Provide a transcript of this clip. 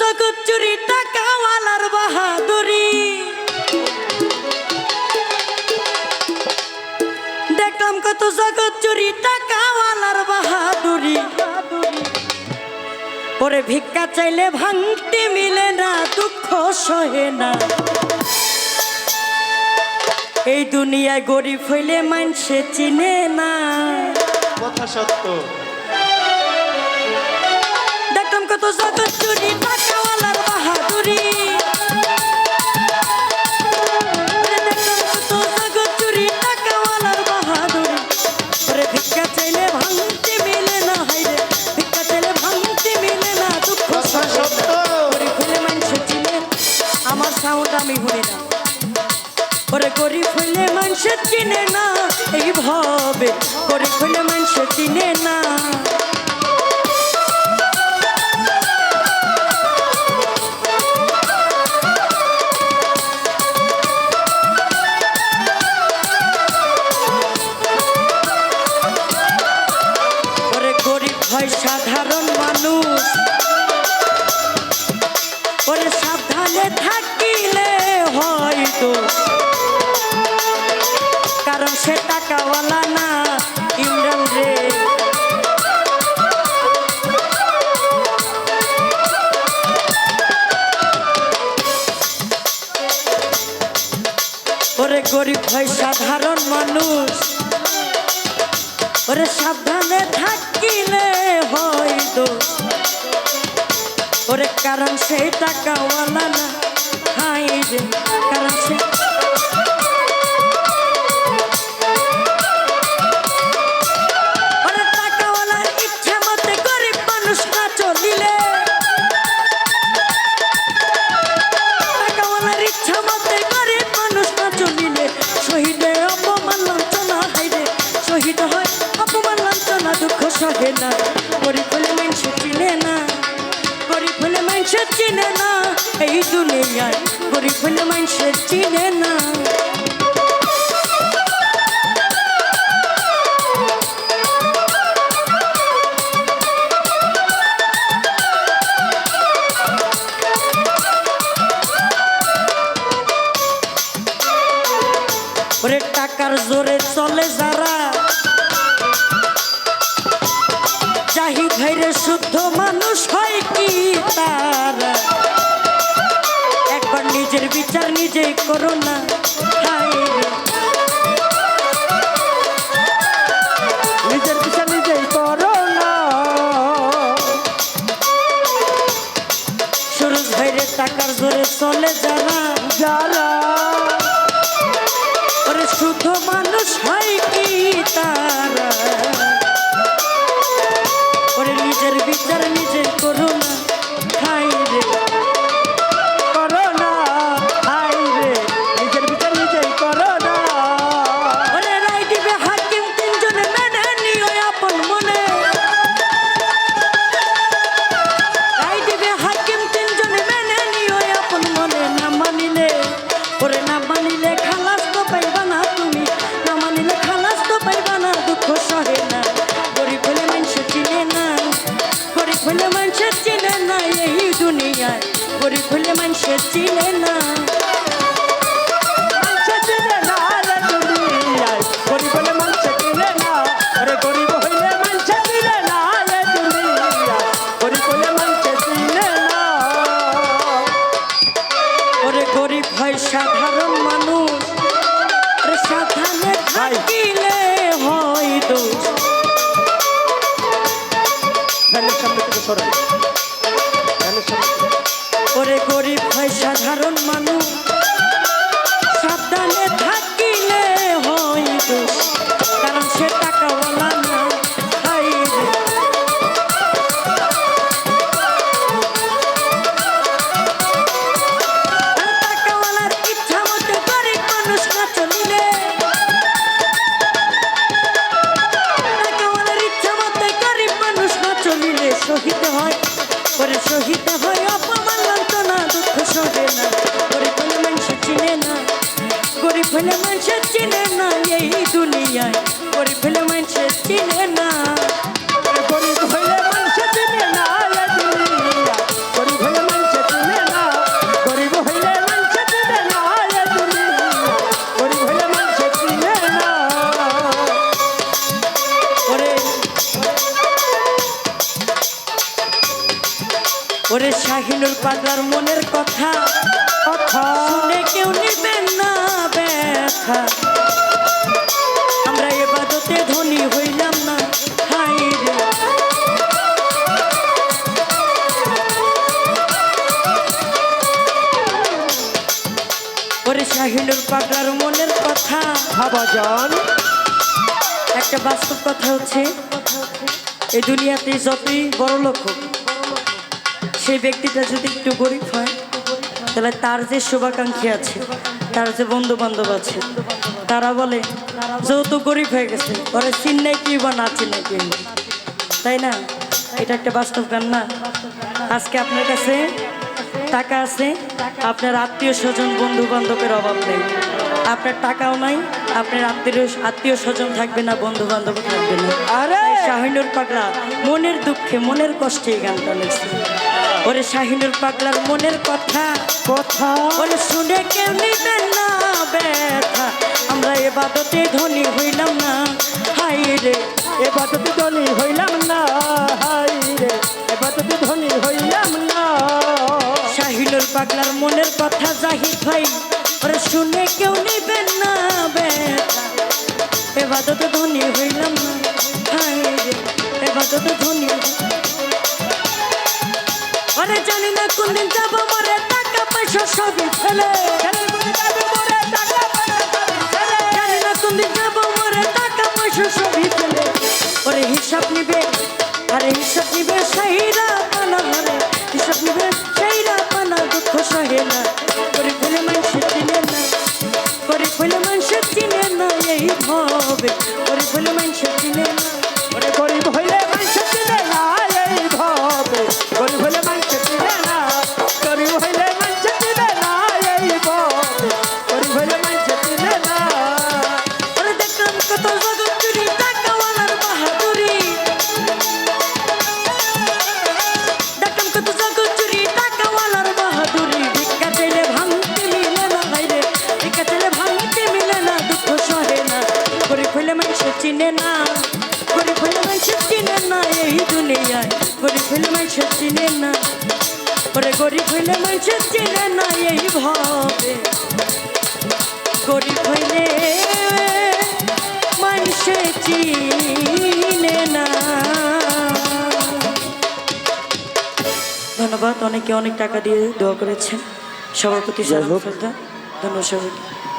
জগৎ চুরি টাকাওয়ালার বাহাদুরি, দেখলাম কত জগৎ চুরি টাকাওয়ালার বাহাদুরি। ওরে ভিক্ষা চাইলে ভাঙতে মিলে না, দুঃখ সহে না। এই দুনিয়ায় গরিব হইলে মানুষে চিনে না, কথা সত্য। দেখলাম কত জগৎ চুরি টাকাওয়ালার বাহাদুরি, দেখলাম কত জগৎ চুরি টাকাওয়ালার বাহাদুরি। ওরে ভিক্ষা চাইলে ভাঙতে মিলে না, হাইরে ভিক্ষা চাইলে ভাঙতে মিলে না, দুঃখ সহে না। গরিব হইলে মানুষে চিনে, আমার সাউন্ড আমি শুনি না। ওরে গরিব হইলে মানুষে চিনে না, এইভাবে গরিব হইলে মানুষে চিনে না। ওরে গরিব হয় সাধারণ মানুষ, ওরে সাবধানে থাকিলে হয় দোষ, কারণ সে টাকাওয়ালা না ইমরান রে। ওরে গরিব হয় সাধারণ মানুষ, ওরে সাবধানে থাকিলে হয় দোষ, ওরে কারণ সেই টাকাওয়ালা না, হাই রে কারণ সে সহে না। গরিব হলে মানুষে চিনে না, গরিব হলে মানুষে চিনে না, এই দুনিয়ায় গরিব হলে মানুষে চিনে না। ওরে টাকার জোরে চলে যারা, জাহিদ ভাইরে শুদ্ধ মানুষ হয় কি তারা? একবার নিজের বিচার নিজেই করো না, নিজের বিচার নিজেই করো না। সুরজ ভাইরে টাকার জোরে চলে যারা, যারা ওরে শুদ্ধ মানুষ হয় কি তারা? ওরে নিজের বিচার নিজে করো না, হাই রে করো না, হাই রে নিজের বিচার নিজেই করো না। ওরে রায় দিবে হাকিম তিনজনে, মেনে নিও আপন মনে। রায় দিবে হাকিম তিনজনে, মেনে নিও আপন মনে। না মানিলে, ওরে না মানিলে খালাস তো পাইবা না তুমি, না মানিলে খালাস তো পাইবা না, দুঃখ সহে না। গরিব হলে মানুষে চিনে না, গরিব হলে মানুষে চিনে না, এই দুনিয়ায় গরিব হলে মানুষে চিনে না। গরিব হলে মানুষে চিনে না, আরে গরিব হইলে মানুষে চিনে না, গরিব হইলে মানুষে চিনে না। ওরে গরিব হয় সাধারণ মানুষ, সাধারণে থাকিলে হয় দোষ। ওরে গরিব হয় সাধারণ মানুষ, সাবধানে থাকিলে হয় দোষ, কারণ সে টাকাওয়ালা না, হাই রে টাকাওয়ালার ইচ্ছা মতো গরিব মানুষ না চলিলে, টাকাওয়ালার ইচ্ছা মতো গরিব মানুষ না চলিলে শহীদ হয়, ওরে শহীদ হয় অপমান লাঞ্ছনা, দুঃখ সহে না। গরিব ওরে শাহিনুর পাগলার মনের কথা শুনে কেউ নিবেন না ব্যথা আমরা এবাদতে ধনী হইলাম না হাই রে ওরে শাহিনুর পাগলার মনের কথা ভাবাজান একটা বাস্তব কথা হচ্ছে এই দুনিয়াতে যতই বড় লোক হোক সেই ব্যক্তিটা যদি একটু গরিব হয় তাহলে তার যে শুভাকাঙ্ক্ষী আছে তার যে বন্ধু বান্ধব আছে তারা বলে যেহেতু গরিব হয়ে গেছে ওরা চিন্নাই কি বা না চিন্নাই কি তাই না এটা একটা বাস্তব গান না আজকে আপনার কাছে টাকা আছে আপনার আত্মীয় স্বজন বন্ধু বান্ধবের অভাব নেই আপনার টাকাও নাই আপনার আত্মীয় স্বজন থাকবে না বন্ধু বান্ধব থাকবে না আরে শাহিনুর পাগলা মনের দুঃখে মনের কষ্টে এই গানটা লিখছে ওরে শাহিনুর পাগলার মনের কথা কথা ওরে শুনে কেউ নিবেন না ব্যথা আমরা এবাদতে ধনী হইলাম না হাই রে এবার তো ধনী হইলাম না হাই রে এবার তো ধনী হইলাম না শাহিনুর পাগলার মনের কথা জাহিদ ভাই ওরে শুনে কেউ নিবেন না ব্যথা এবাদতে ধনী হইলাম না হাই রে এবাদতে ধনী আরে জানি না কোনদিন যাব মরে টাকা পয়সা সবই ফেলে জানি না কোনদিন যাব মরে টাকা পয়সা সবই ফেলে ওরে হিসাব নিবে আরে হিসাব নিবে সাইরা পানা হরে হিসাব নিবে সাইরা পানা দুঃখ সহে না করে ফেলে মানুষের চিনে না করে ফেলে মানুষের চিনে না এই ভাবে করে ফেলে মানুষের চিনে না ওরে গরিব হইলে মানুষ চিনে না এই ভাবে গরিব হইলে মানুষ চিনে না গরিব হইলে মানুষ চিনে না এই ভাবে গরিব হইলে মানুষ চিনে না ওরে দেখলাম কত জগৎ চুরি টাকাওয়ালার বাহাদুরি দেখলাম কত জগৎ চুরি টাকাওয়ালার বাহাদুরি ভিক্ষা চাইলে ভাঙতে মিলে না ভাইরে ভিক্ষা চাইলে ভাঙতে মিলে না দুঃখ সহে না গরিব হইলে মানুষের চিনে না গরিব হইলে মানুষের চিনে না এই দুনিয়ায় গরিব হইলে মানুষের চিনে না ওরে গরিব হইলে মানুষের চিনে না এই ভাবে গরিব হইলে মানুষে চিনে না ধন্যবাদ অনেকে অনেক টাকা দিয়ে দোয়া করেছেন সবার প্রতি ধন্যবাদ সবাইকে